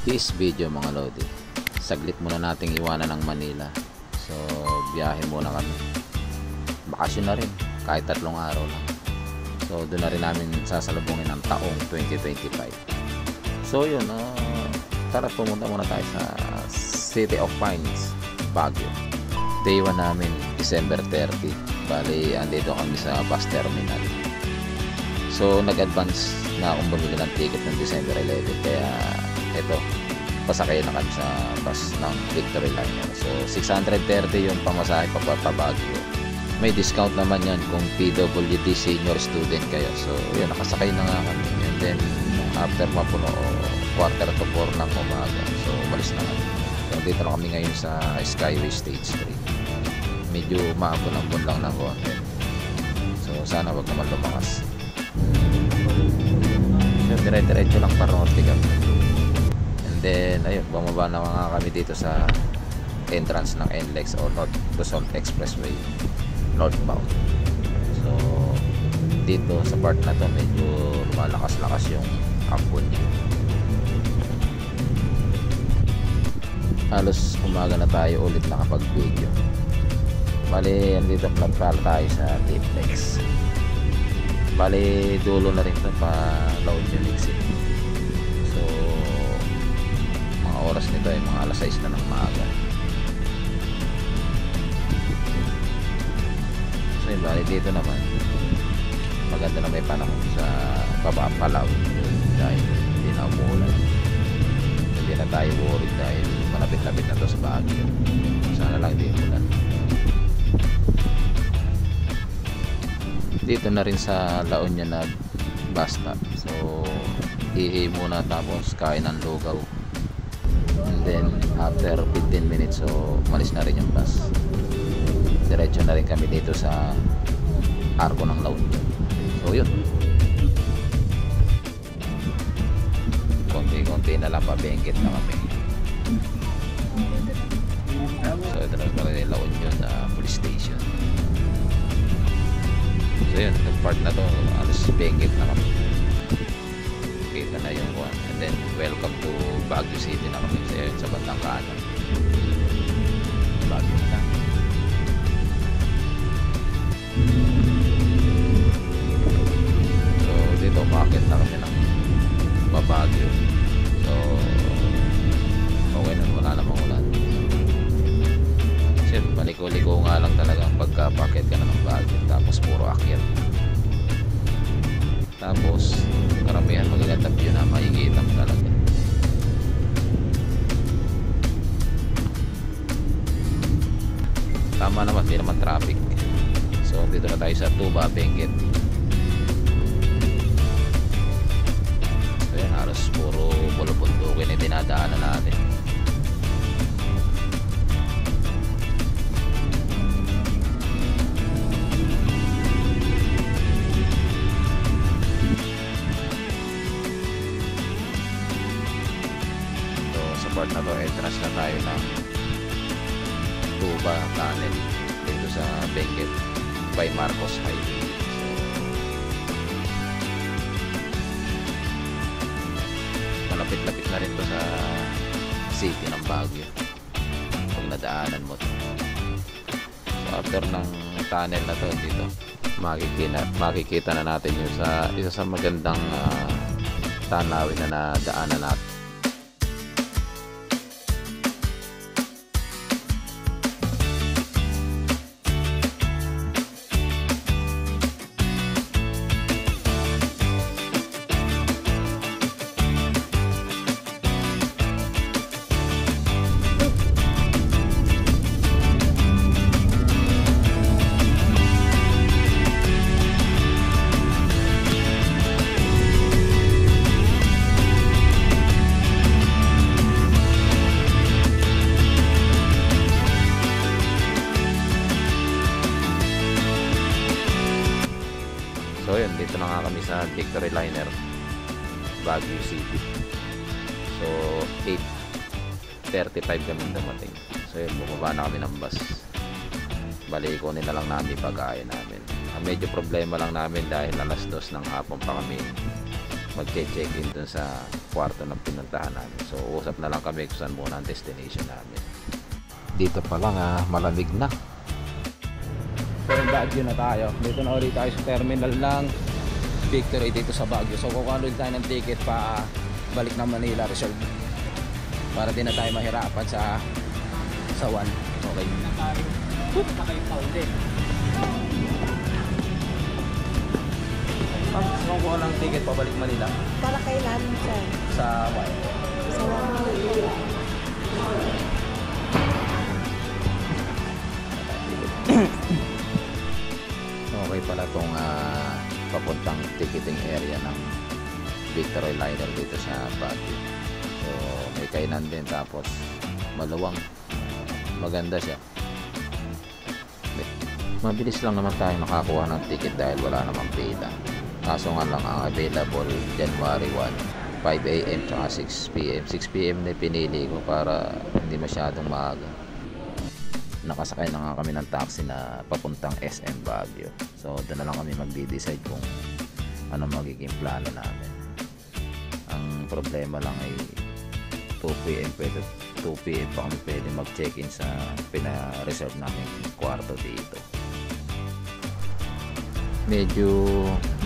This video mga lodi, saglit muna nating iwanan ng Manila. So biyahe muna kami, bakasyon na rin kahit 3 araw lang. So doon na rin namin sasalubungin ang taong 2025. So yun, tara pumunta muna tayo sa City of Pines, Baguio. Day 1 namin, December 30. Bali andito kami sa bus terminal. So nag-advance na akong bumili ng ticket ng December 11, kaya ito, pasakay na kami sa bus ng Victory Liner. So 630 yung pamasahe pa Baguio. May discount naman yan kung PWD senior student kayo. So yun, nakasakay na nga kami. And then after mapuno, 3:45 ng umaga, so umalis na kami. So dito na kami ngayon sa Skyway State Street. Medyo maambon-ambon lang ng konti, so sana wag naman lumakas. So dire-diretso lang para norte kami. And then ayun, bumaba na nga kami dito sa entrance ng NLEX o North Luzon Expressway northbound. So dito sa part na to medyo lumalakas-lakas yung ambon niya. Halos umaga na tayo ulit nakapag-video. Bali andito pala tayo sa Tiplex. Bali dulo na rin ito pa La Union exit. So mga oras nito ay mga alas 6 na ng maaga. So yun, bali dito naman maganda na may panahon sa baba Palaw dahil hindi na umuulan. Hindi na tayo worried dahil malapit-lapit na to sa Baguio. Sana lang hindi umulan. Dito na rin sa La Union na bus stop. So ihi muna tapos kain ng lugaw. And then after 15 minutes, so malis na rin yung bus. Diretso na rin kami dito sa Arco ng La Union. So yun, konti-konti na lang pabengkit na kami. So ito na rin yung La Union police station. So yun, yung part na to alas bengkit na kami. Kita na yung one. And then welcome to Baguio City na kami. So yun, sa bandang kanan Baguio na. So dito umakit na kami ng Baguio. So okay na, wala namang ulan. So maliko-liko nga lang talaga pagka-packet ka na ng Baguio, tapos puro akyat. Tapos karamihan magagandang view na makikita mo talaga. Tama naman, hindi naman traffic. So dito na tayo sa Tuba, Benguet. So yan, halos puro bulubundukin yung dinadaanan natin. So sa part na to, entrance na tayo ng Tuba Tunnel dito sa Benguet by Marcos Highway. So malapit-lapit na rin to sa city ng Baguio pag nadaanan mo to. So after ng tunnel na to, dito makikita na natin yung sa isa sa magandang tanawin na nadaanan natin. So yun, dito na nga kami sa Victory Liner, Baguio City. So 8:35 kami dumating. So yun, bumaba na kami ng bus. Bali, kunin na lang namin pagkain namin. Medyo problema lang namin dahil alas 2 ng hapon pa kami magche-check-in dun sa kwarto ng pinuntahan namin. So usap na lang kami kung saan muna ang destination namin. Dito pa lang malamig na. So yung Baguio na tayo. Dito na ulit tayo sa terminal ng Victory dito sa Baguio. So kukuha ulit tayo ng ticket pa balik ng Manila Rizal para din na tayo mahirapan sa one. Okay. Kukuha ng ticket pabalik Manila. Para kailan siya? Sa one. Sa Okay pala itong papuntang ticketing area ng Victory Liner dito sa Baguio. So may kainan din, tapos maluwang, maganda siya. Mabilis lang naman tayo nakakuha ng ticket dahil wala namang pila. Kaso nga lang ang available January 1, 5 AM tsaka 6 PM. 6 PM na pinili ko para hindi masyadong maaga. Nakasakay na nga kami ng taxi na papuntang SM Baguio. So doon na lang kami magde-decide kung ano magiging plano namin. Ang problema lang ay 2 PM pa kami pwede mag-check-in sa pina-reserve namin kwarto dito. Medyo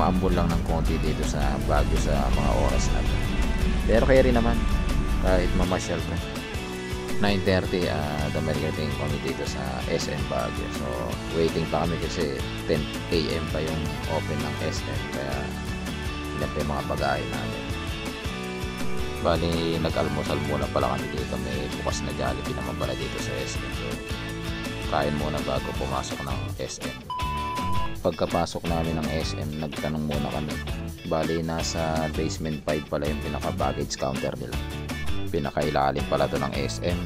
maambol lang ng konti dito sa Baguio sa mga oras na to. Pero kaya rin naman kahit mamasyal ka. 9:30 dumarating kami dito sa SM Baguio. So waiting pa kami kasi 10 AM pa yung open ng SM, kaya ilan pa yung mga bagahe namin. Bali nag-almusal muna pala kami dito. May bukas na Jollibee naman pala dito sa SM. So kain muna bago pumasok ng SM. Pagkapasok namin ng SM, nagtanong muna kami. Bali nasa basement 5 pala yung pinaka baggage counter nila. Pinakailalim pala to ng SM.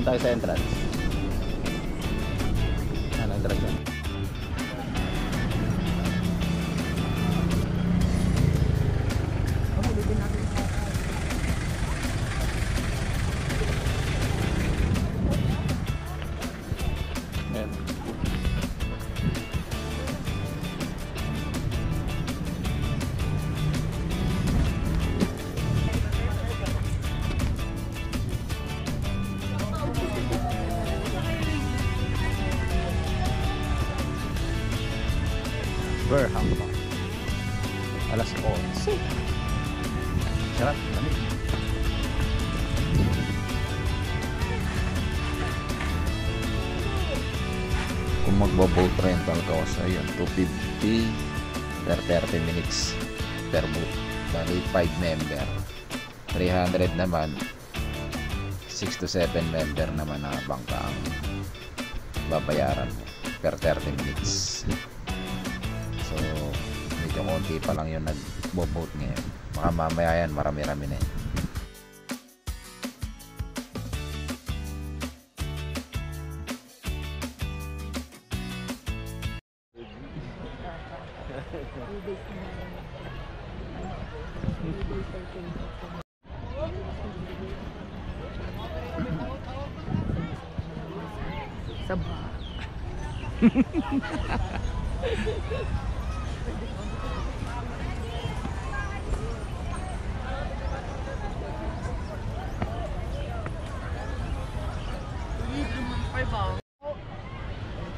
tayo sa entrance. Ano entrance yan? Ayan. Burham Park. Alas 11. Sarap, lamig. Kung magbo-boat rental ka sa yun, 250 per 30 minutes per boat. Bali 5 member. 300 naman 6 to 7 member naman na bangka ang babayaran mo per 30 minutes. So medyo konti pa lang yung nagbo-boat ngayon. Baka mamaya yan marami-rami na yun. Sabah.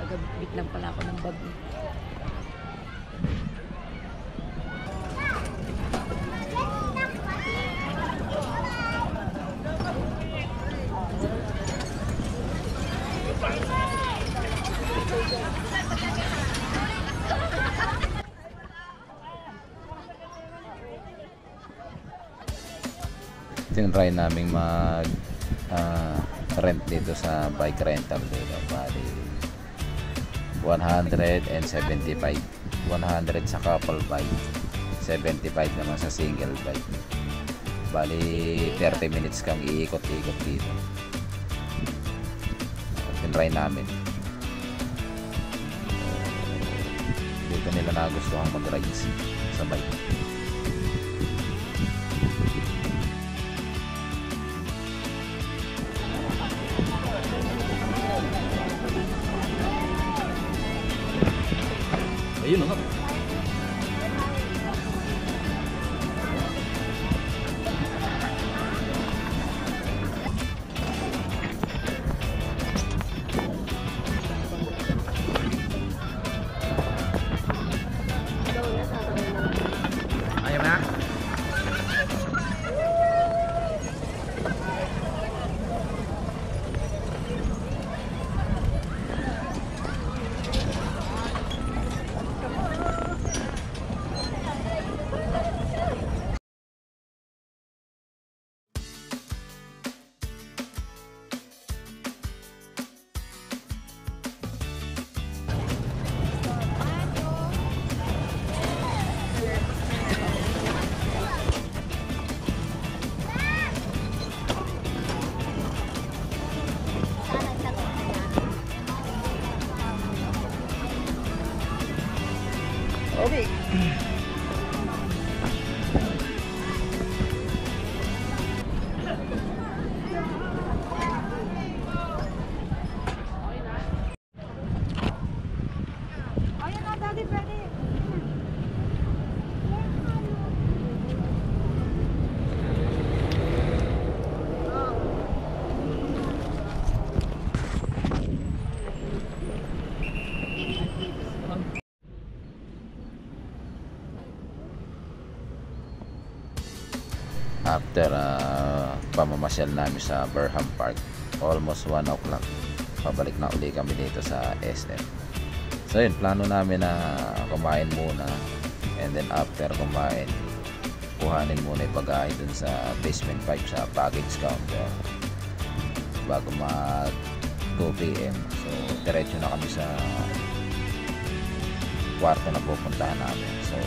Taga-bit lang pala ako ng bag. Tinry naming mag rent dito sa bike rental dito. Bali 175. 100 sa couple bike, 75 naman sa single bike. Bali 30 minutes kang iikot-ikot dito. Tinry namin. Dito nila nagustuhan mag-ride sa bike. Ayun nga. Ayaw na. Okay. Ayun na, daddy, pwede. After pamamasyal namin sa Burham Park, almost 1 o'clock, pabalik na uli kami dito sa SM. So yun, plano namin na kumain muna, and then after kumain, kuhanin muna yung pagkain dun sa basement 5 sa baggage counter bago mag 2 PM. So diretso na kami sa kwarto na pupuntahan namin. So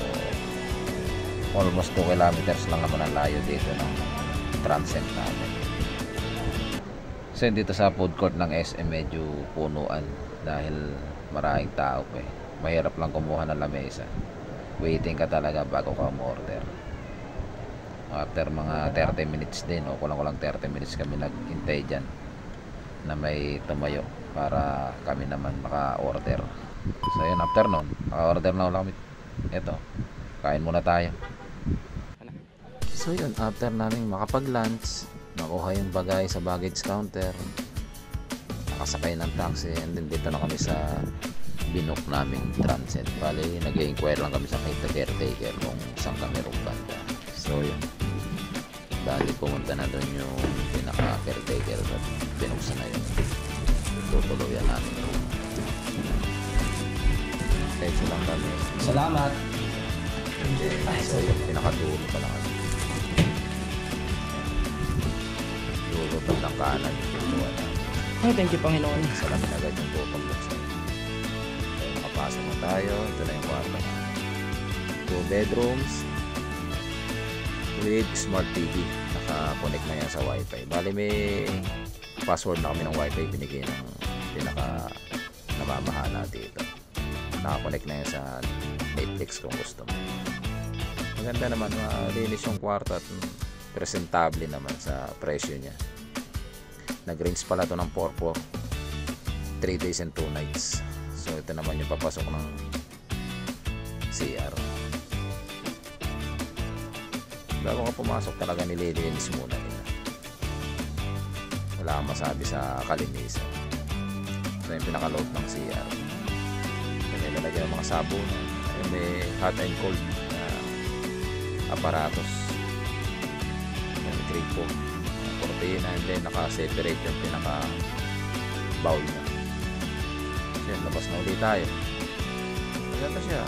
almost 2 kilometers lang naman ang layo dito ng transit namin. So dito sa food court ng SM medyo punuan dahil maraming tao pa eh. Mahirap lang kumuha ng lamesa. Waiting ka talaga bago ka umorder. After mga 30 minutes din o kulang 30 minutes kami naghintay dyan na may tumayo para kami naman maka-order. So yun, after nun naka-order na ulit kami. Eto, kain muna tayo. So yun, after namin makapag-lunch, nakuha yung bagay sa baggage counter, nakasakay ng taxi, and then dito na kami sa binook naming transit. Bali, nag-inquire lang kami sa caretaker kung saan kami banda. So yun, bali pumunta na doon yung pinaka-caretaker at binuksan na yung tutuluyan namin room. Techo lang kami. Salamat. So yun, pinakatulo pa lang kami. Dulo pa ng kanan yung pintuan namin. Oh, thank you, Panginoon. Salamin agad yung tutong buksan. So nakapasok na tayo. Ito na yung kwarto namin. 2 bedrooms with smart TV. Naka-connect na yan sa wifi. Bali may password na kami ng wifi binigay ng pinaka namamahala dito. Naka-connect na yan sa Netflix kung gusto mo. Maganda naman, malinis yung kwarto at presentable naman sa presyo niya. Nag-range pala to ng 4 3 days and 2 nights. So ito naman yung papasok ng CR. Bago ka pumasok talaga nililinis muna nila. Wala kang masabi sa kalinisan. So yung pinaka-load ng CR. Nilalagyan ng mga sabon. May hot and cold na aparatos. May gripo, cortina, and then naka-separate yung pinaka-bowl niya. So yun, labas na ulit tayo. Maganda siya.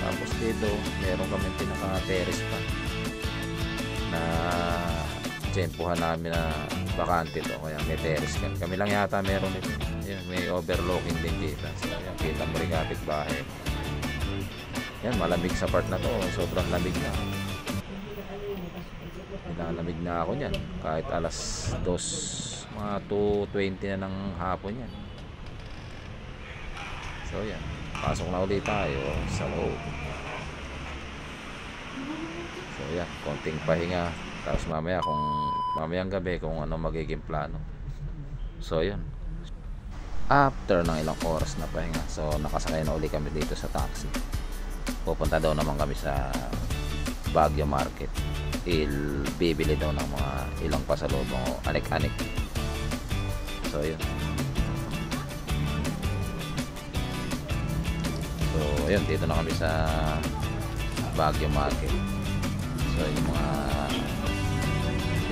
Tapos dito, meron kami pinaka-terrace pa na tsempuhan namin na bakante to. Kaya may terrace kami lang yata meron ito. Yan, may overlooking din dito. So yan, kita mo rin kapitbahay. Yan, malamig sa part na to. Sobrang lamig na. Nilalamig na ako niyan. Kahit alas 2, mga 2:20 na ng hapon yan. So yan, pasok na ulit tayo sa loob. So yan, konting pahinga. Tapos mamayang gabi kung ano magiging plano. So yan, after ng ilang oras na pahinga, so nakasakay na ulit kami dito sa taxi. Pupunta daw naman kami sa Baguio Market. Bibili daw ng mga ilang pasalubong o anik-anik. So yun. So ayun, dito na kami sa Baguio Market. So yung mga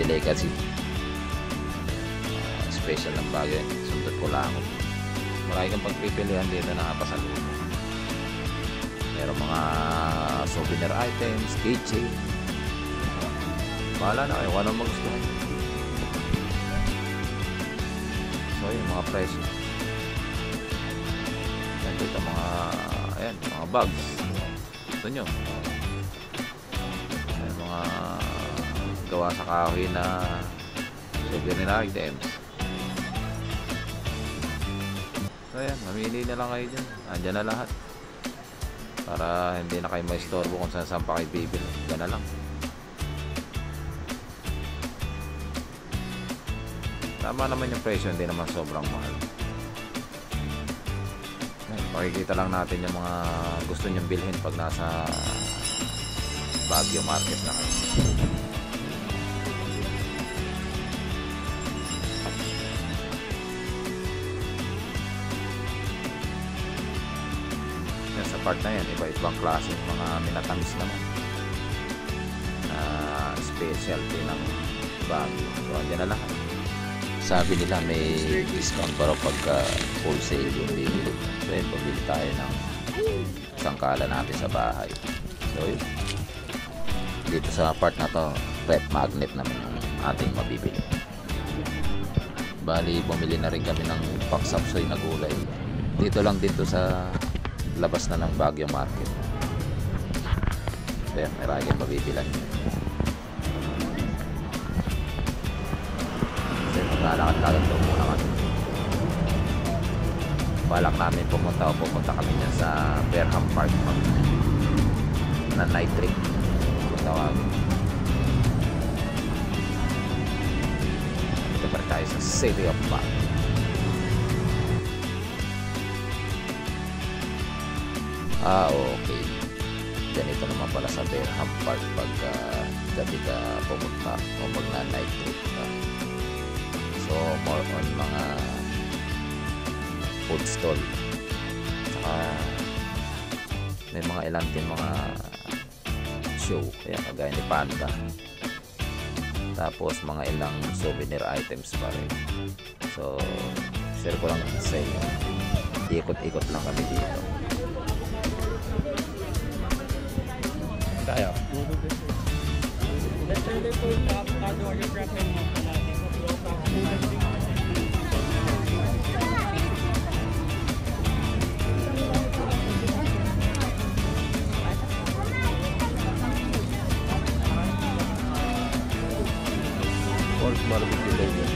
delicacy, special ng Baguio, sundot ko lang ako. Marami kang pagpipilihan dito na pasalubong. Meron mga souvenir items, keychain. Bahala na kayo kung anong magustuhan. So yung mga presyo. Yan dito mga bags. Gusto nyo? Yan mga gawa sa kahoy na souvenir items. So yan, mamili na lang kayo dyan. Andyan na lahat. Para hindi na kayo maistorbo kung saan pa kayo bibili. Yan na lang. Tama naman yung presyo, hindi naman sobrang mahal. Pakikita lang natin yung mga gusto nyong bilhin pag nasa Baguio Market na kayo. Yan, sa part na yan, iba-ibang klase yung mga minatamis naman na specialty ng Baguio. So andyan na lahat. Sabi nila may discount para pagka wholesale yung bibili. So yun, pabili tayo ng sangkala natin sa bahay. So yun, dito sa part na to, rep magnet naman yung ating mabibili. Bali, bumili na rin kami ng pangsapsoy na gulay. Dito lang dito sa labas na ng Baguio Market. So yun, marami kang mabibilan. So, lalakad-lakad daw muna kami. Balak namin pupunta kami dyan sa Berham Park na night trip kung tawagin. Ito pa rin tayo sa City of Baguio. Okay, ganito naman pala sa Berham Park pag gabi ka pumunta o mag night trip ka. So more on mga food stall, saka may mga ilan din mga show, kaya kagaya ni Panda, tapos mga ilang souvenir items pa rin. So share ko lang sa inyo, ikot-ikot lang kami dito. Tayo. Pork barbecue burger.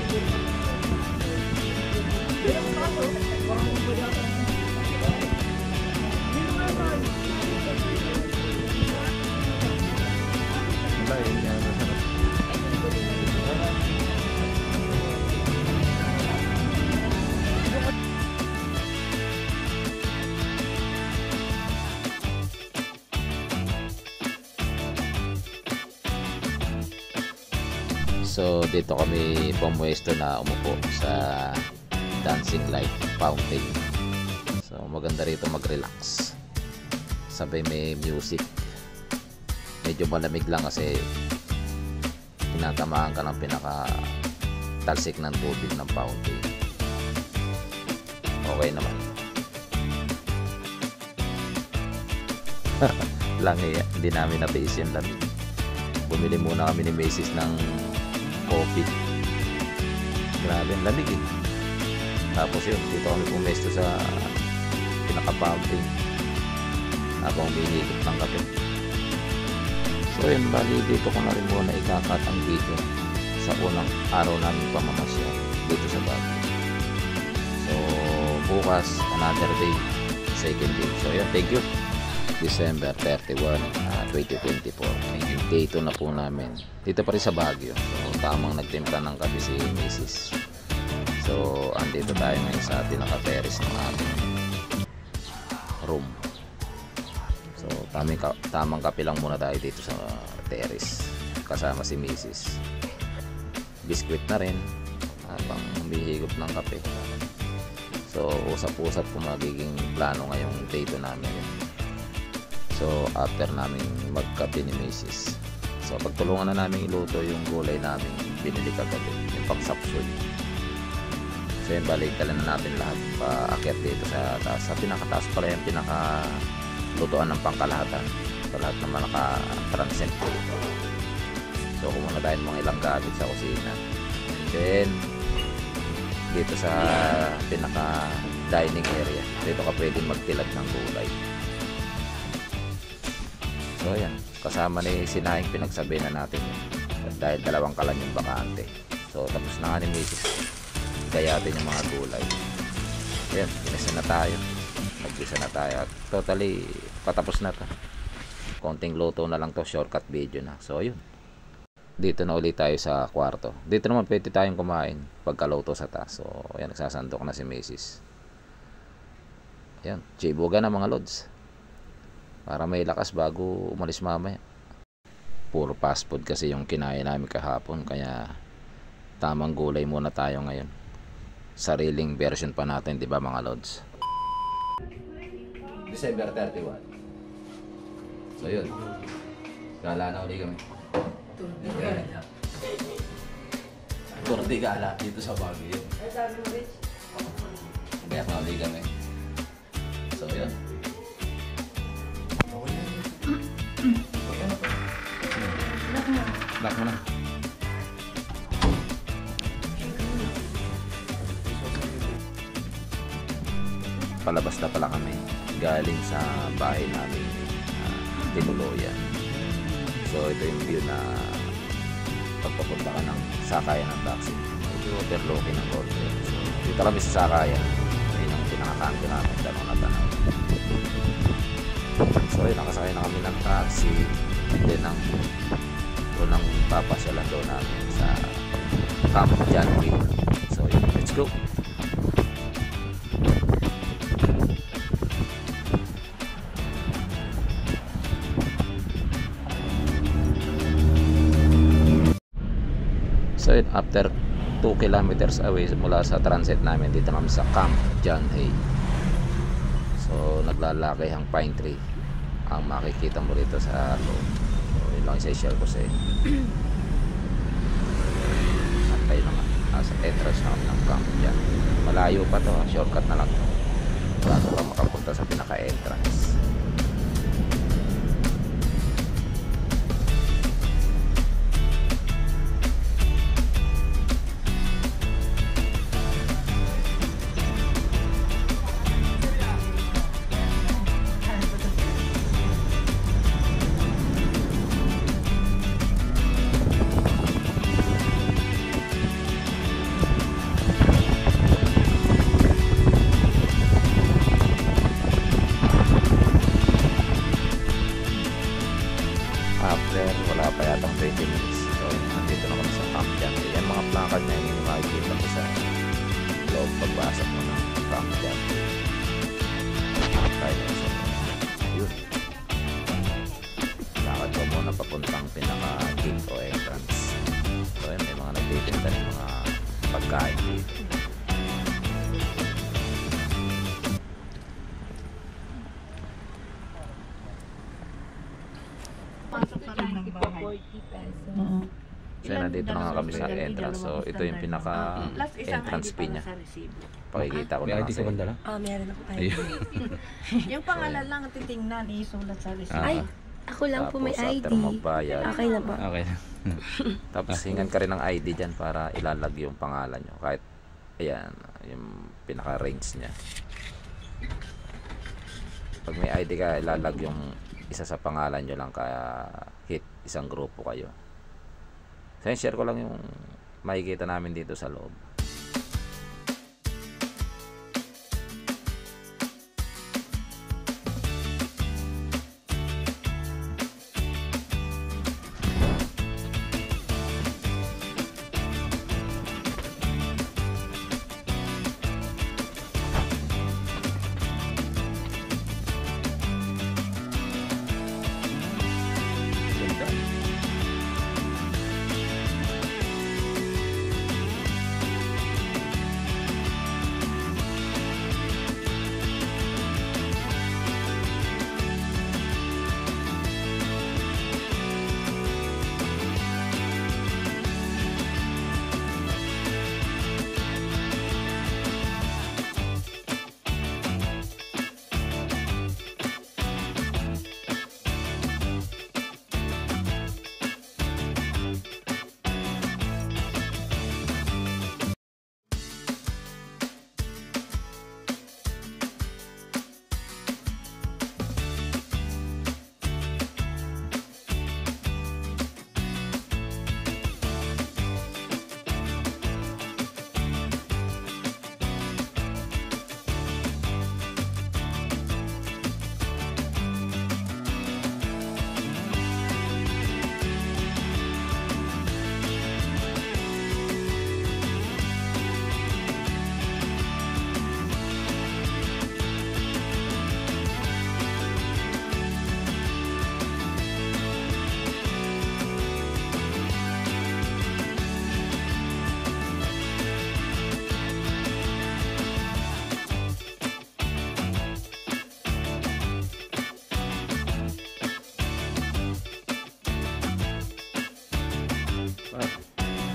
So dito kami pumwesto na umupo sa dancing light fountain. So maganda rito mag-relax. Sabay may music. Medyo malamig lang kasi tinatamaan ka ng pinaka talsik ng tubig ng fountain. Okay naman. Langi, hindi namin na-face yung lamig. Bumili muna kami ni Macy's ng coffee. Grabe, ang lamig eh. Tapos yun, dito kami pumesto sa pinaka-fountain habang hinihigop ng kape. So yun, bali dito ko na rin muna ikakat ang video sa unang araw namin pamamasya dito sa Baguio. So bukas, another day, second day. So yun, thank you. December 31, 2024. Day 2 na po namin. Dito pa rin sa Baguio. So tamang nagtimpla ng kape si Mrs. So andito tayo ngayon sa pinaka-terrace ng ating room. So tamang kape lang muna tayo dito sa terrace kasama si Mrs. Biskwit na rin habang humihigop ng kape. So usap-usap kung magiging plano ngayong day 2 namin. So after namin magkape ni Mrs. So pagtulungan na namin iluto yung gulay namin binili kagabi, yung pangsapsoy. So yun, balik tala na natin lahat paakyat dito sa taas. Sa pinakataas pala yung pinakalutuan ng pangkalahatan. So lahat naman naka-transcend po ito. So kumuna tayo mga ilang gamit sa kusina. And then dito sa pinaka dining area, dito ka pwedeng magtilad ng gulay. So ayan, kasama ni sinahing pinagsabi na natin dahil dalawang kalan yung bakante. So tapos na nga ni Mrs. gayatin yung mga gulay. Ayan, pinasa na tayo. Nagpisa na tayo. Totally patapos na to. Konting luto na lang to, shortcut video na. So yun, dito na ulit tayo sa kwarto. Dito naman pwede tayong kumain pagkaluto sa taas. So ayan, nagsasandok na si Mrs. Ayan, chibuga na mga lods para may lakas bago umalis mamaya. Puro fast food kasi yung kinain namin kahapon, kaya tamang gulay muna tayo ngayon. Sariling version pa natin, di ba mga lods? December 31. So yun, gala na uli kami. Turdi gala dito sa Baguio. Kaya na uli kami. So yun, lock mo na. Palabas na pala kami galing sa bahay namin, Tinuloyan. So ito yung view na pagpapunta ka ng sakayan ng taxi. medyo overlooking ng konti. So, dito kami sa Sakayan. Ayun ang pinakakanto namin, tanong na tanaw. So ayun, nakasakay na kami ng taxi. Then ang unang papasyalan daw namin sa Camp John Hay. So yun, let's go. So yun, after 2 kilometers away mula sa transit namin, dito namin sa Camp John Hay. So naglalaki ang pine tree ang makikita mo rito sa loob. So yun lang isa-share ko sa inyo. At tayo naman nasa entrance namin ng Camp John. Malayo pa to, shortcut na lang to bago ka makapunta sa pinaka-entrance. After wala pa yatang 20 minutes, so nandito na kami sa Camp John. Yan mga placard na yun yung makikita ko sa loob pagbasok mo ng Camp John. Tayo na sa yun, lakad ko muna papuntang pinaka gate o entrance. So yan, may mga nagtitinda ng mga pagkain dito. So nandito na nga kami sa entrance. So ito yung pinaka entrance fee niya. Pakikita ko na lang sa inyo. Meron ako ID. Yung pangalan lang titingnan, isulat sa receipt. Ay, ako lang po may Tapos ID. after magbayad, Okay na ba? Okay. tapos hingan ka rin ng ID dyan para ilalag yung pangalan nyo. Kahit, ayan, yung pinaka-range niya. Pag may ID ka, ilalag yung isa sa pangalan nyo lang, kaya hit isang grupo kayo. So yun, share ko lang yung makikita namin dito sa loob. Ganda.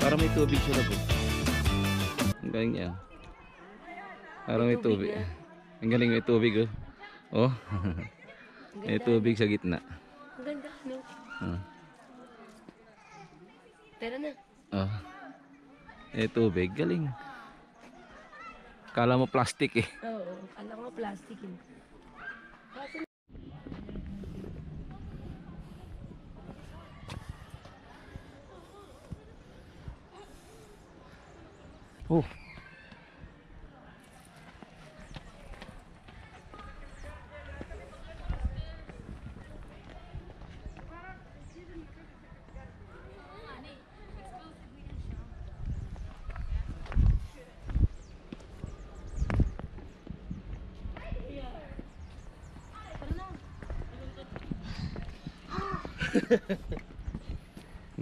Parang may tubig siya po. Ang galing niya. Parang may tubig. Ang galing, may tubig oh. Oh. May tubig sa gitna. Ang ganda, no? Tara na. Oh. May tubig, galing. Kala mo plastic eh. Oo, alam ko plastic eh. Oh.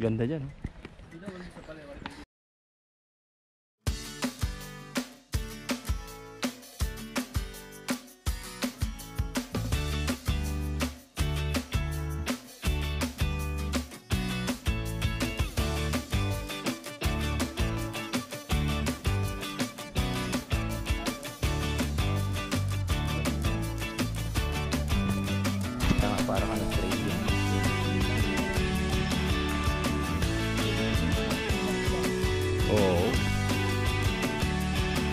Ganda dyan. Oh. Para ka nag-trading. Oh.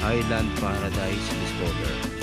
Highland Paradise Discover.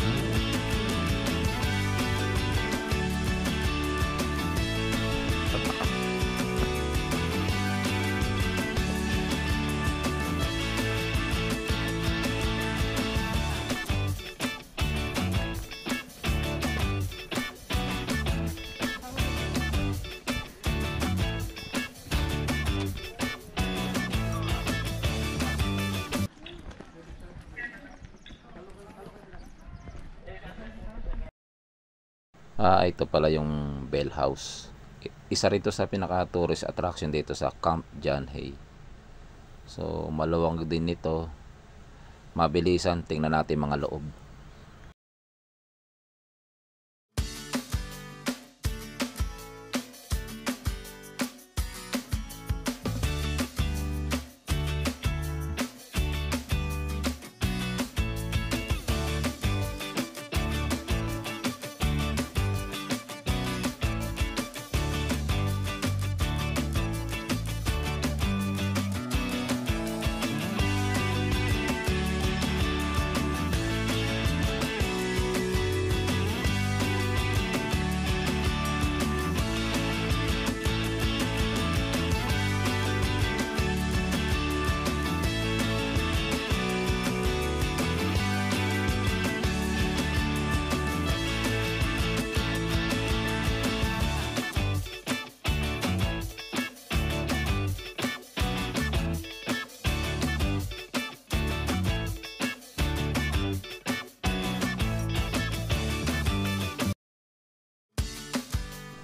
Ito pala yung Bell House. Isa rito sa pinaka-tourist attraction dito sa Camp John Hay. So, maluwang din nito. Mabilisan. Tingnan natin mga loob.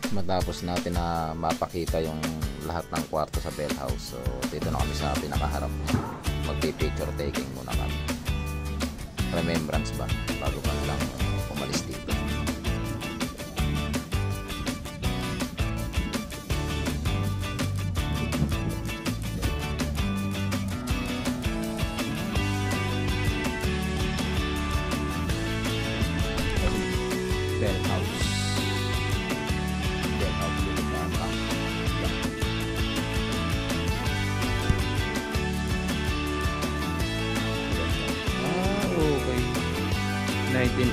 Matapos natin na mapakita yung lahat ng kwarto sa Bell House, so dito na kami sa pinakaharap. Magpi-picture taking muna kami. Remembrance ba bago ka lang umalis dito. Bell House. Okay. 1903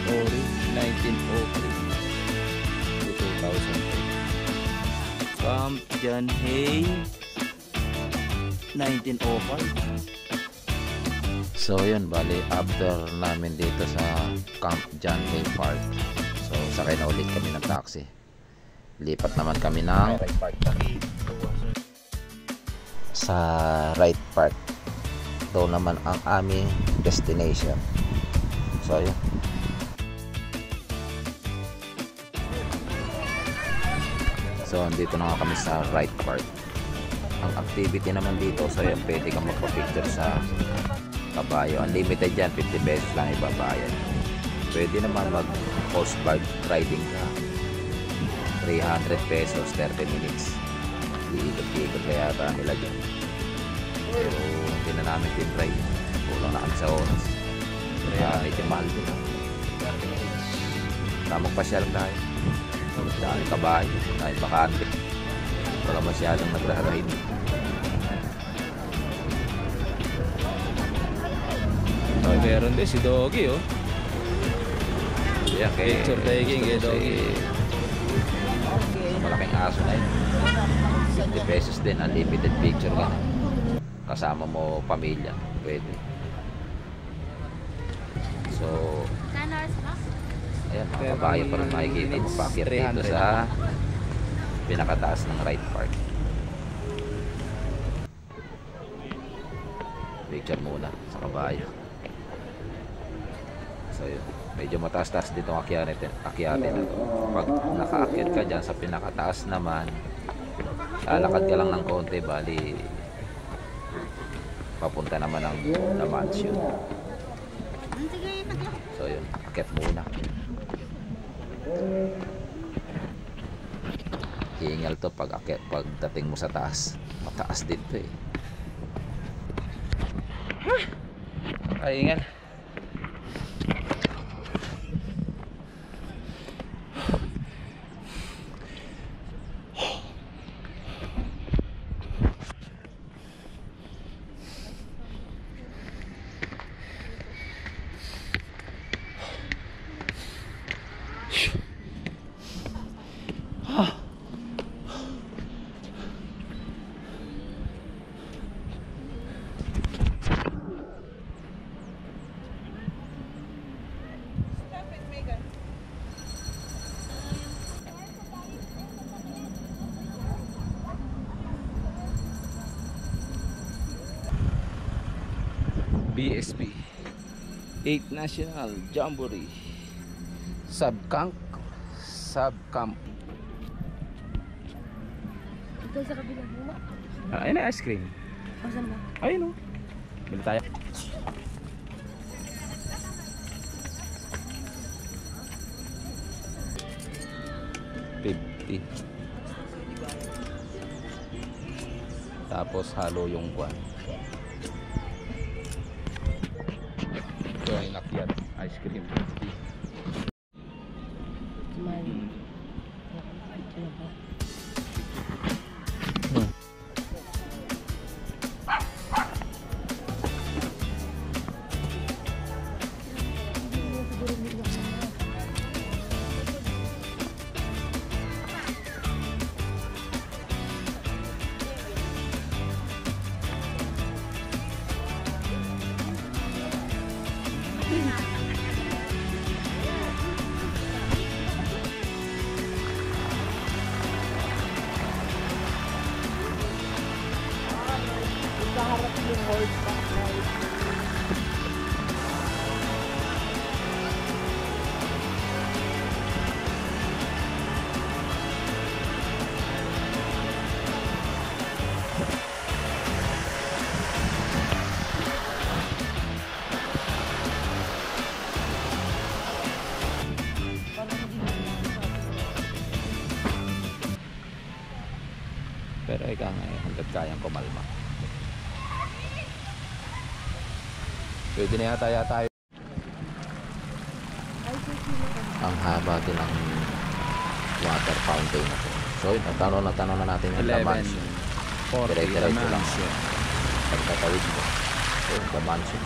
to 2003. Camp John Hay 1905. So yun, bali after namin dito sa Camp John Hay Park, so sakay na ulit kami ng taxi. Lipat naman kami ng sa right park. Ito naman ang aming destination. So yun. So andito na nga kami sa right park. Ang activity naman dito, so yun, pwede kang magpa-picture sa kabayo. Unlimited yan, 50 pesos lang ibabayad. Pwede naman mag horseback riding ka, 300 pesos 30 minutes. Iikot-ikot kaya yata nila dyan. Pero hindi na namin tinry, kulang na kami sa oras. Kaya medyo mahal din. Tamang pasyal tayo. Dahil kabayo, dahil bakante, wala masyadong nagra-ride. Oh, meron din si Doggy, oh. Yeah, kay Picture taking kay Doggy. Malaking aso na yun. 50 pesos din, unlimited picture ka na. Kasama mo pamilya, pwede. So, $10 box? ayan, mga kabayo pa rin makikita yung packet dito 300. sa pinakataas ng ride park. Picture muna sa kabayo. So yun, medyo mataas-taas dito ang akyatin na to. Pag nakaakyat ka dyan sa pinakataas naman, lalakad ka lang ng konti, bali papunta naman ng The Mansion. So yun, akyat muna. Hiingal to pag akyat, pagdating mo sa taas. Mataas dito eh. Ay, ingal. BSP 8 National Jamboree Subcamp Ito sa kabilang muna. ayun na ice cream. O, saan ba? Ayun o. Bili tayo. $50. Tapos halo yung kwan. Ito ay nakyat. Ice cream 50. Kumain. Ano ba? Pero ikaw nga eh, hanggat kayang kumalma. Pwede na yata tayo. Ang haba din ng water fountain na to. So yun, tanaw na natin yung The Mansion. 40 Dire-diretso lang. Pagtatawid mo. So yun, The Mansion.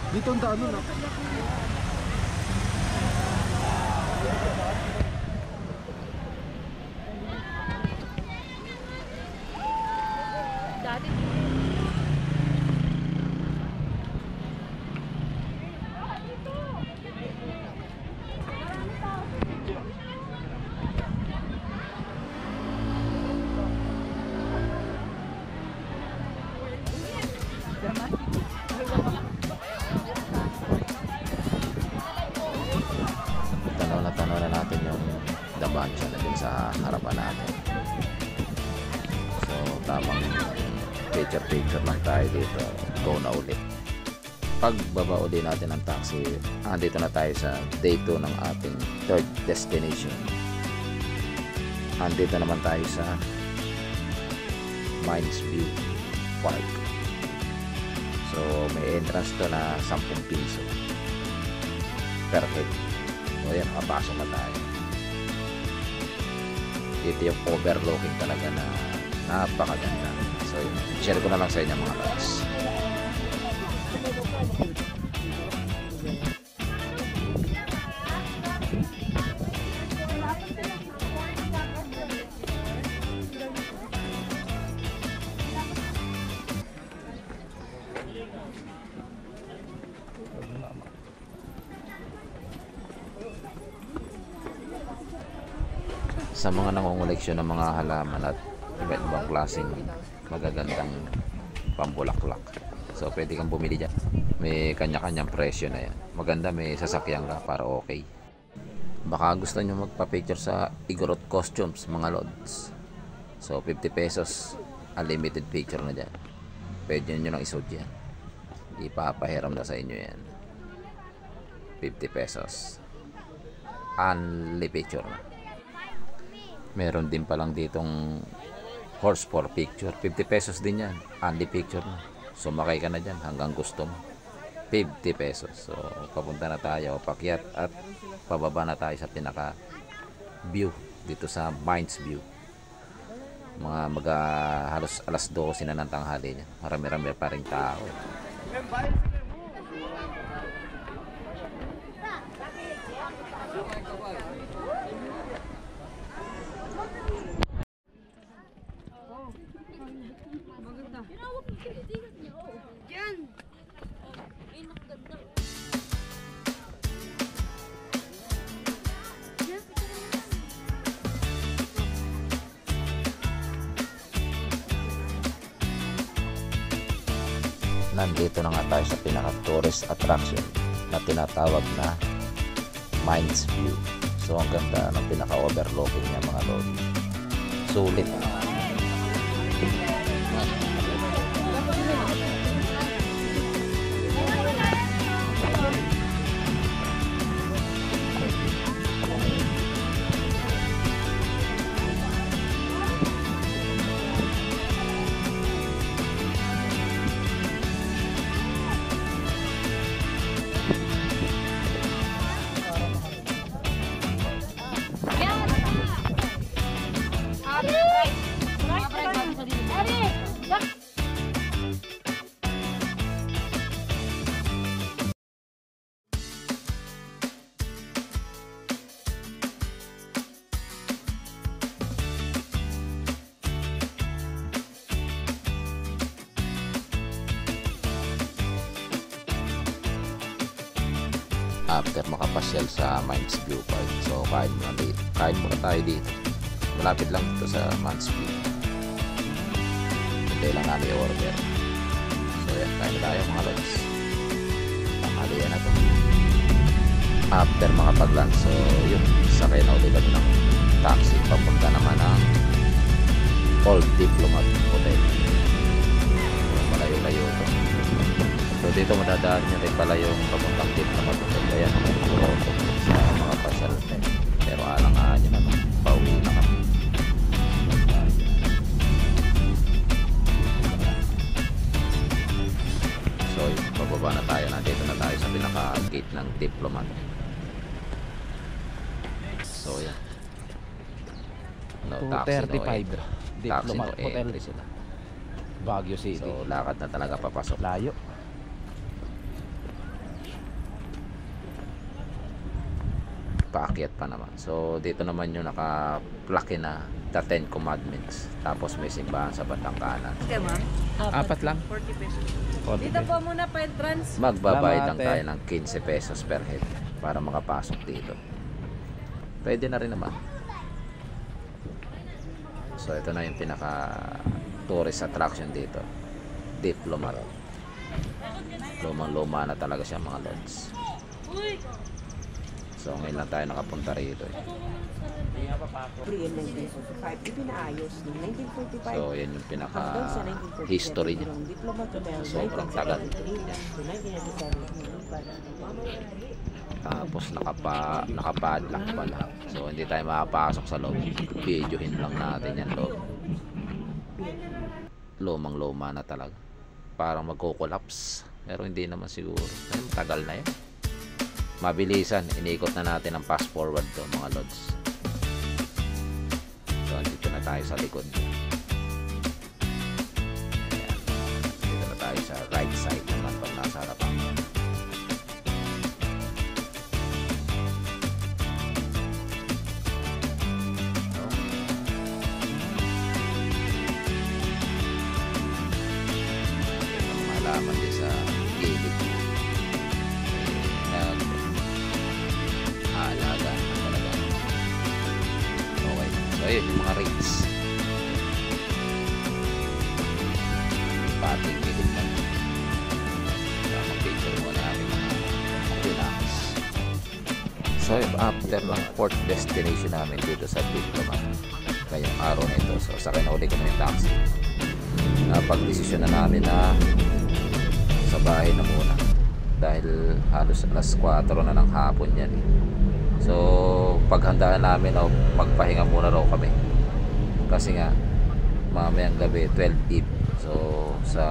Dito ang daan na. Dati. Tanaw na natin yung The Mansion na din sa harapan natin. So tamang picture lang tayo dito. Go na ulit. Pagbaba ulit natin ng taxi, andito na tayo sa day 2 ng ating third destination. Andito naman tayo sa Mines View Park. So may entrance to na 10 piso per head. So yan, makapasok na tayo. Dito yung overlooking talaga na napakaganda. So yun, share ko na lang sa inyo mga guys. sa mga nangungoleksyon ng mga halaman at iba't ibang klaseng magagandang pambulaklak. So pwede kang bumili dyan. May kanya-kanyang presyo na yan. Maganda, may sasakyan ka para okay. Baka gusto nyo magpa-picture sa Igorot Costumes mga lods. So 50 pesos, unlimited picture na dyan. Pwede nyo nang isod yan. Ipapahiram na sa inyo yan. 50 pesos, unli picture na. Meron din palang ditong horse for picture. 50 pesos din yan, unli picture na. Sumakay ka na dyan hanggang gusto mo. 50 pesos. So papunta na tayo, pakyat at pababa na tayo sa pinaka view dito sa Mines View. Mga halos alas 12 na ng tanghali niya. Marami-rami pa rin tao. Nandito na nga tayo sa pinaka-tourist attraction na tinatawag na Mines View. So ang ganda ng pinaka-overlooking niya mga lodi. Sulit. After makapasyal sa Mines View Park, so kain muna tayo dito. Malapit lang dito sa Mines View. Hindi lang namin order. So yan, kain na tayo mga lods. Tanghalian na to. After makapag-lunch, so yun, sakay na ulit kami ng taxi papunta naman ng Old Diplomat Hotel. Malayo-layo to. So dito madadaan nyo rin pala yung papuntang Diplomat Hotel. Kaya sa mga pasyal. Pero alang-alan nyo na ito. Pauwi na kami. So pababa na tayo. Nandito na tayo sa pinaka-gate ng Diplomat. So yan. No, taxi 235 Diplomat Hotel sila. Baguio City. So lakad na talaga papasok. Layo. Paakyat pa naman. So dito naman yung naka-plake na The Ten Commandments. Tapos may simbahan sa batang kanan. Okay, ma'am. Apat lang. 40 pesos. 40 Dito po muna pa entrance. Magbabayad lang Salamat, tayo ng 15 pesos per head para makapasok dito. Pwede na rin naman. So ito na yung pinaka tourist attraction dito. Diplomat. Lumang-luma na talaga siya mga lods. So ngayon lang tayo nakapunta rito eh. Free in 1945. Ipinaayos ng 1945. So yan yung pinaka Hanggang sa 1947, history niya. yung Diplomat Hotel, Sobrang tagal. 1973 to 1997. Tapos nakapadlock pala. So hindi tayo makapasok sa loob. Videohin lang natin yan loob. Lumang-luma na talaga. Parang magko-collapse. Pero hindi naman siguro. Ay, tagal na yan. Mabilisan. Inikot na natin ang fast forward to mga lods. So dito na tayo sa likod. Ayan. Dito na tayo sa right side naman pag nasa harapan. Malaman din sa gilid. Alaga talaga. Okay. ayun yung mga rates. Pating gilid na. Mag-picture muna namin mga relax. So after ng fourth destination namin dito sa Diplomat ngayong araw na ito, so sakay na uli kami ng taxi. Napag-desisyon na namin na sa bahay na muna dahil halos alas 4 na ng hapon yan eh. So paghandaan namin o magpahinga muna raw kami kasi nga mamayang gabi 12 eve, so sa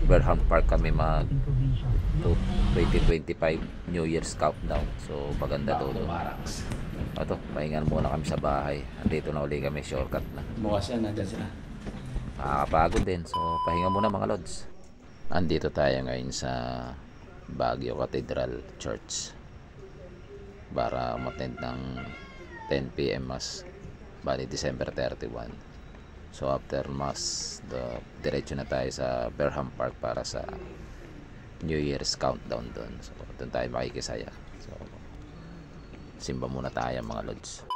Burnham Park kami mag 2025 New Year's countdown. So maganda doon. Ito, pahingan muna kami sa bahay. Andito na uli kami, shortcut na. Bukas yan, nandyan sila. Makakapagod din. So pahinga muna mga lods. Andito tayo ngayon sa Baguio Cathedral Church para umattend ng 10 PM Mass, bali December 31. So after Mass, diretso na tayo sa Burnham Park para sa New Year's countdown doon. So doon tayo makikisaya. So simba muna tayo mga lods.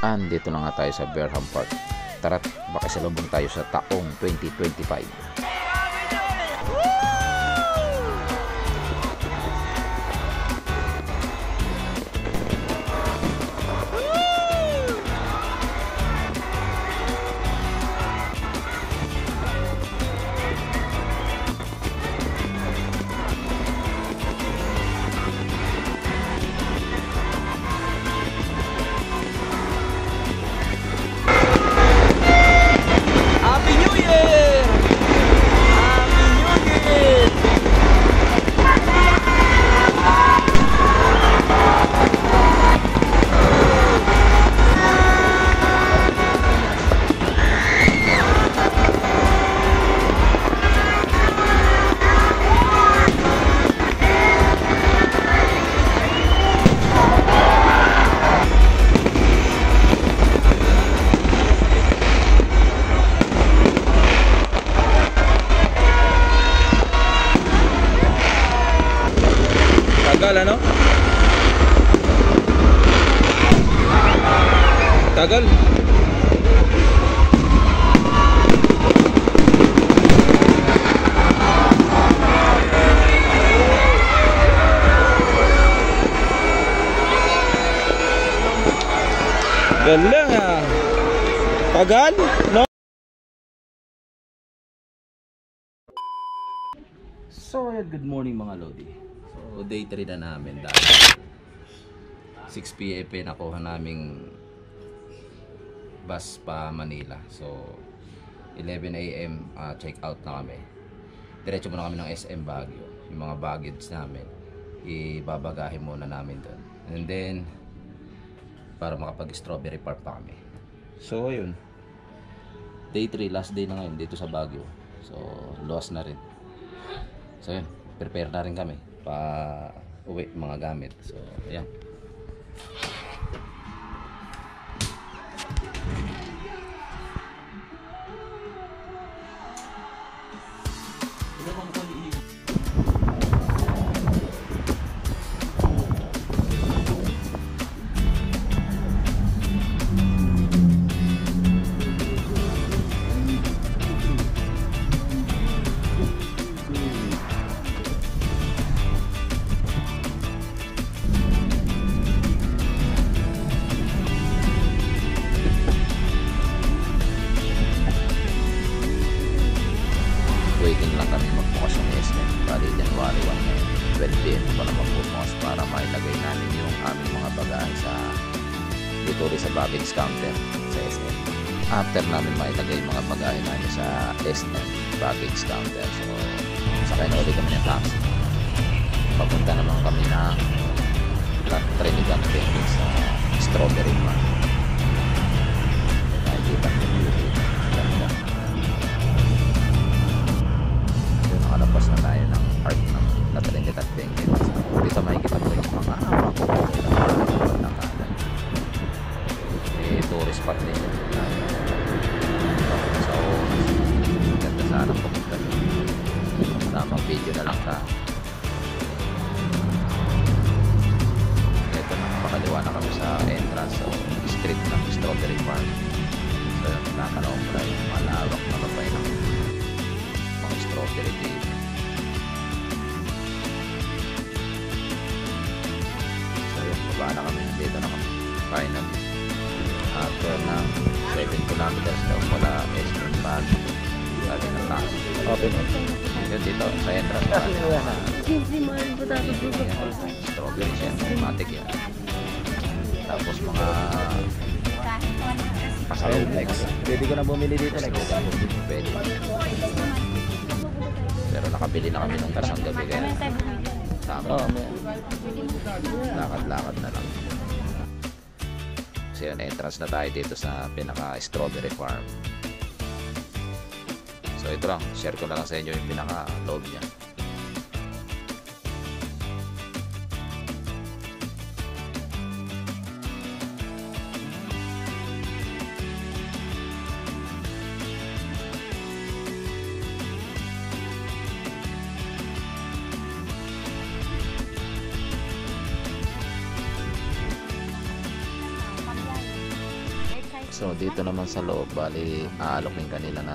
Andito na nga tayo sa Burnham Park. Tara't makisalubong tayo sa taong 2025. Tagal ano? Tagal. Galing ah. Tagal? No? So, good morning mga Lodi. So, day 3 na namin dahil 6 PM nakuha naming bus pa Manila. So, 11 AM check out na kami. Diretso muna kami ng SM Baguio. Yung mga baggage namin, ibabagahin muna namin doon. And then, para makapag-strawberry park pa kami. So, ayun. Day 3, last day na ngayon dito sa Baguio. So, luwas na rin. So, ayun. Prepare na rin kami pa uwi mga gamit. So, ayan. Waiting lang kami magbukas ng SM. Bali January 1 ngayon, 12 PM pa na magbukas para mailagay namin yung aming mga bagahe sa dito rin sa baggage counter sa SM. After namin mailagay yung mga bagahe namin sa SM baggage counter, so sakay na ulit kami ng taxi. Papunta naman kami ng Trinidad Beach sa Strawberry Park. Nakikita ko yung ganda. Nakalabas na tayo ng park ng Trinidad Beach. Dito makikita mo yung mga kanan. Tourist spot din yun. So, ganda sana pumunta. Tamang video na lang ka. bababa na kami sa entrance so street ng Strawberry Farm. So yun, nakakanombra yung malawak na babay ng mga strawberry dito. So yun, baba na kami, dito na kami final after ng 7 kilometers daw mula Eastern Valley dati ng taxi. Open. Yun dito sa entrance na Hindi mo rin po tapos po sa strawberry siya, matik yan. Tapos mga pasalubong. Pwede ko na bumili dito. Pwede. Pero nakabili na kami nung isang gabi kaya tama. Lakad-lakad na lang. Kasi yun, entrance na tayo dito sa pinaka Strawberry Farm. So ito lang, share ko na lang sa inyo yung pinaka loob niya. So dito naman sa loob, bali aalokin kanila na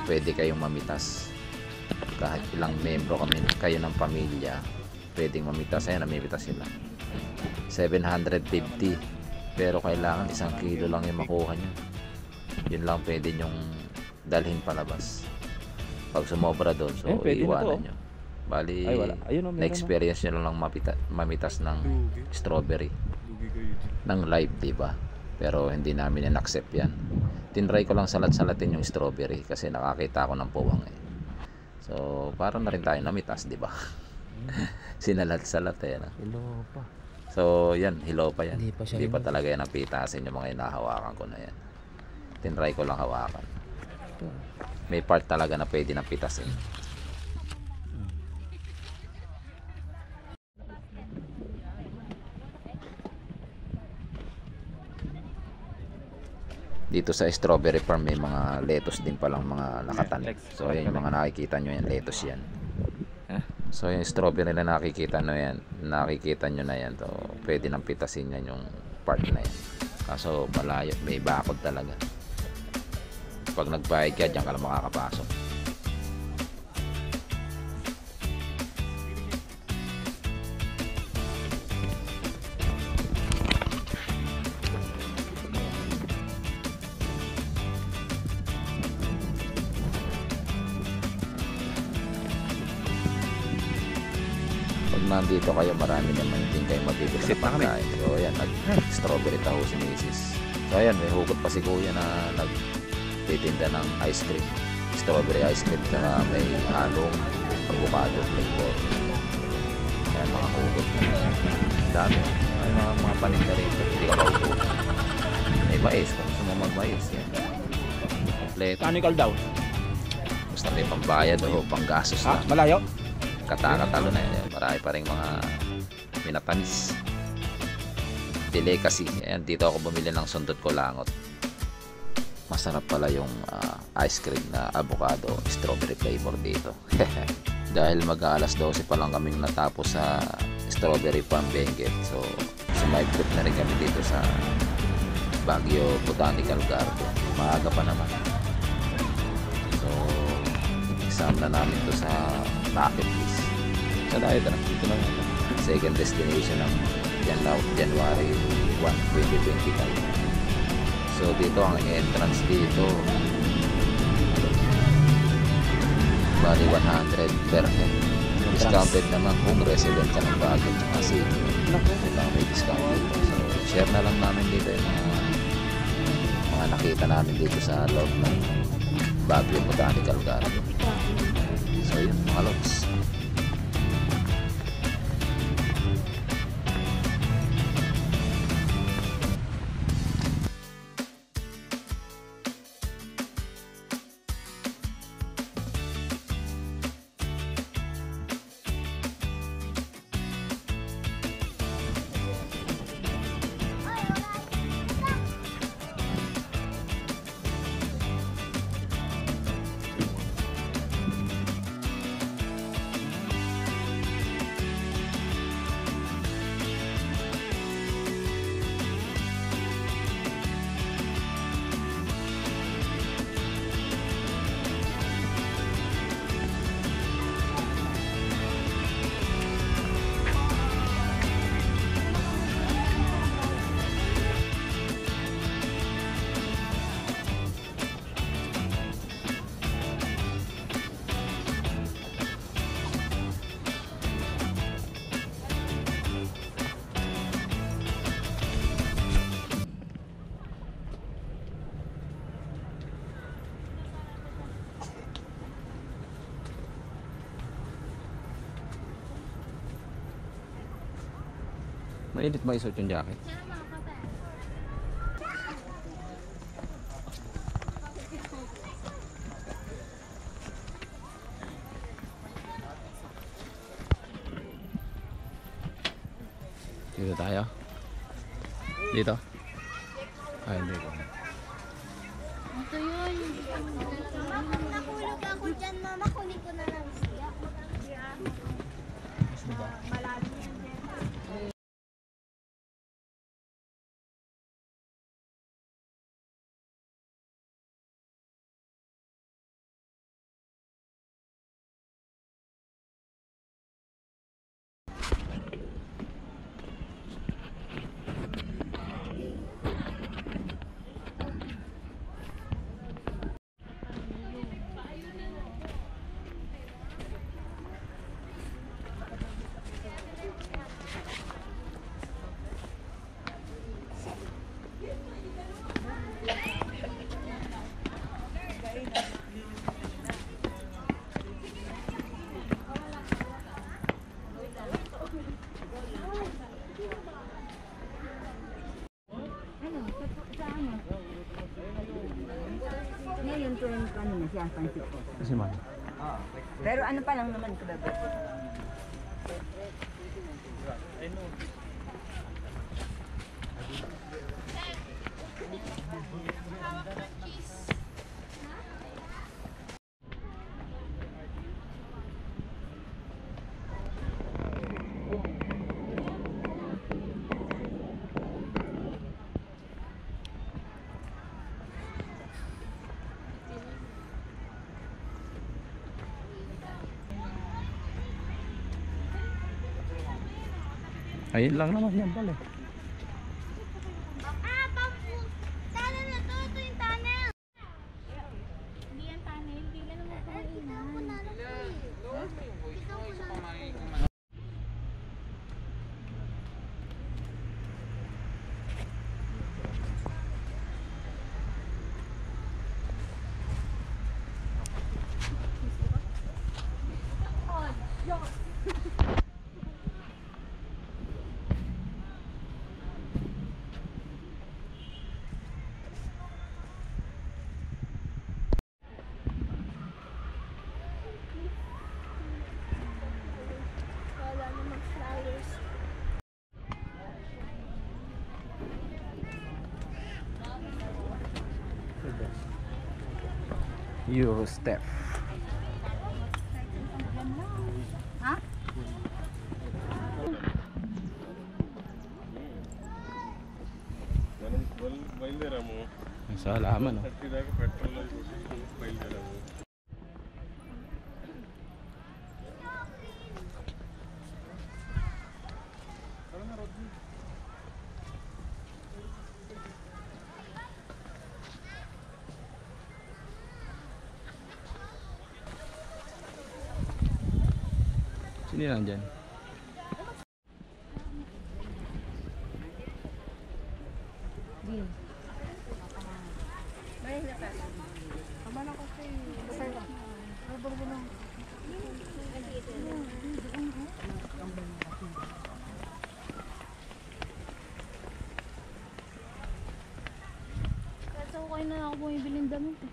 pwede kayong mamitas. Kahit ilang membro kami, kayo ng pamilya, pwedeng mamitas. Ayan, namimitas sila. 750. Pero kailangan 1 kilo lang yung makuha nyo. Yun lang pwede nyong dalhin palabas. Pag sumobra doon, so pwede na to. iwanan nyo. Bali, Ay, wala. Ayun, meron na-experience nyo lang mamitas ng strawberry. Ng live, diba? Pero hindi namin in-accept yan. Tinry ko lang salat-salatin yung strawberry kasi nakakita ako ng puwang eh. So parang na rin tayo namitas, di ba? Sinalat-salat eh. No? Hilopa. So yan, hilopa yan. Hindi pa siya Hindi pa hilopa. talaga yan ang pitasin yung mga hinahawakan ko na yan. Tinry ko lang hawakan. May part talaga na pwede na pitasin. Dito sa Strawberry Farm may mga lettuce din palang mga nakatanim. So ayan yung mga nakikita nyo yan, lettuce yan. So yung strawberry na nakikita nyo na yan, so pwede nang pitasin yan yung part na yan. Kaso malayo, may bakod talaga. Pag nagbayad ka, dyan ka lang makakapasok. Pag nandito kayo, marami naman din kayo mabibili na pagkain. So ayan, nag-strawberry taho si Mrs. So ayan, may hugot pa si Kuya na nagtitinda ng ice cream. Strawberry ice cream na may halong avocado flavor. Ayan, mga hugot. Dami. Ay, mga paninda rito. Hindi ka maubukan. May mais, kung gusto mo mag-mais. Yan. Kompleto. Canical daw. Basta may pambayad o panggastos na. Malayo? Katakatalo na yan. Marami pa rin mga minatamis. Delicacy. Ayan, dito ako bumili ng sundot ko langot. Masarap pala yung ice cream na avocado strawberry flavor dito. Dahil mag-aalas 12 pa lang kaming natapos sa Strawberry Farm Benguet. So sumide trip na rin kami dito sa Baguio Botanical Garden. Maaga pa naman. So isama na namin to sa bucket list. So dahil dito lang second destination ng January 1, 2025. So dito ang entrance dito bali 100 per head. Discounted naman kung resident ka ng Baguio kasi may discount dito. So share na lang namin dito yung mga nakita namin dito sa loob ng Baguio Botanical Garden. So yun mga lods. Mainit ba isuot yung jacket? Dito tayo. Dito. Ay, hindi ko. Ito yun. Nakulog ako dyan, mama. Kunin ko na lang siya. Malalim yan. Ngayon to yung ano na siya, pansit ko. Kasi man. Pero ano pa lang naman ito, bebe? Ayun lang naman yan pala. Ah, tunnel na to. Ito yung tunnel. Hindi yan tunnel. Hindi lang naman kumainan. Wala namang flowers. Eurostep. Ha? మనం బయలుదేరాము Sa halaman, no? 30 దాకా పెట్రోల్ కొట్టి బయలుదేరాము Sino yan dyan? Kasi ako kayo na ako bumibili ng damit eh.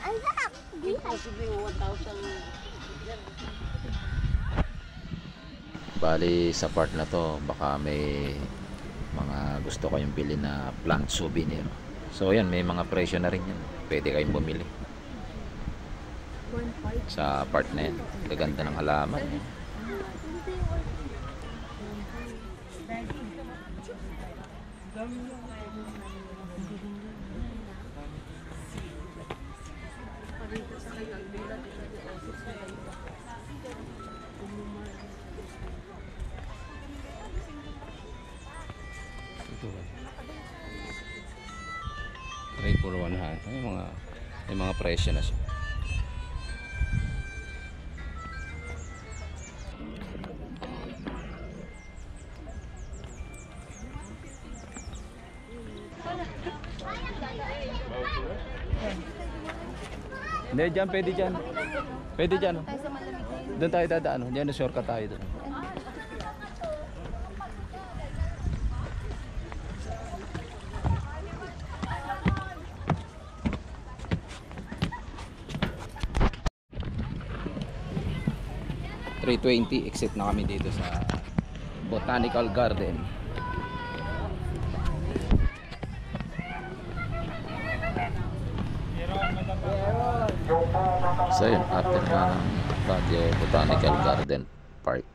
Ang sarap! Bali sa part na to baka may mga gusto kayong bili na plant souvenir. So yan, may mga presyo na rin yan. Pwede kayong bumili. Sa part na yan. Gaganda ng halaman. Ito. Puro 100. May mga presyo na siya. Hindi, dyan, pwede dyan. Pwede dyan. Oh. Doon tayo dadaan. Oh. Diyan, shortcut tayo doon. .320 exit na kami dito sa Botanical Garden. So yun, after ng Baguio Botanical Garden Park,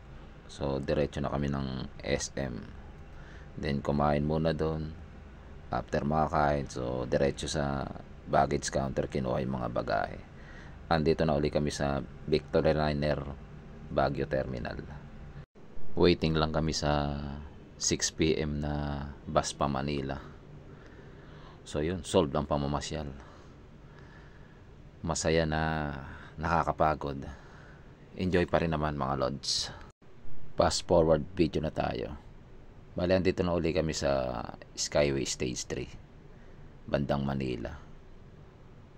so diretso na kami ng SM, then kumain muna doon. After makakain, so diretso sa baggage counter, kinuha yung mga bagahe. Andito na uli kami sa Victoryliner Baguio Terminal. Waiting lang kami sa 6 PM na bus pa Manila. So yun, solved ang pamamasyal. Masaya na nakakapagod. Enjoy pa rin naman mga lods. Fast forward video na tayo. Bale, andito na uli kami sa Skyway Stage 3, bandang Manila.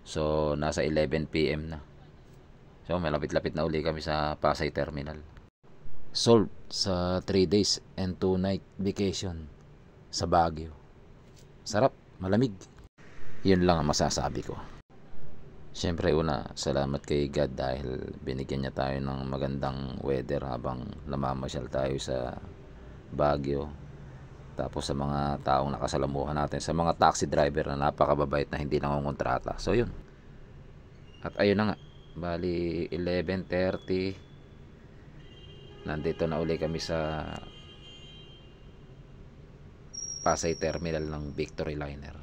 So nasa 11 PM na. So malapit-lapit na uli kami sa Pasay Terminal. Solved sa 3 days and 2 night vacation sa Baguio. Sarap, malamig. Yun lang ang masasabi ko. Siyempre una, salamat kay God dahil binigyan niya tayo ng magandang weather habang namamasyal tayo sa Baguio. Tapos sa mga taong nakasalamuhan natin, sa mga taxi driver na napakababait na hindi nangungontrata. So yun. At ayun na nga, bali 11:30, nandito na uli kami sa Pasay Terminal ng Victoryliner.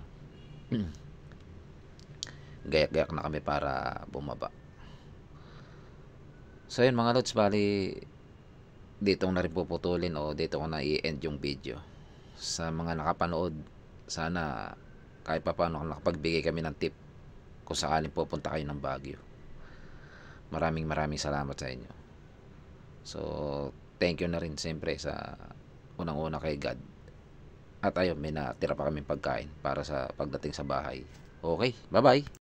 Gayak-gayak na kami para bumaba. So yun mga lods, bali dito ko na rin puputulin o dito ko na i-end yung video. Sa mga nakapanood, sana kahit pa paano nakapagbigay kami ng tip kung sakaling pupunta kayo ng Baguio. Maraming salamat sa inyo. So thank you na rin siyempre sa unang-una kay God. At ayun, may natira pa kaming pagkain para sa pagdating sa bahay. Okay, bye bye.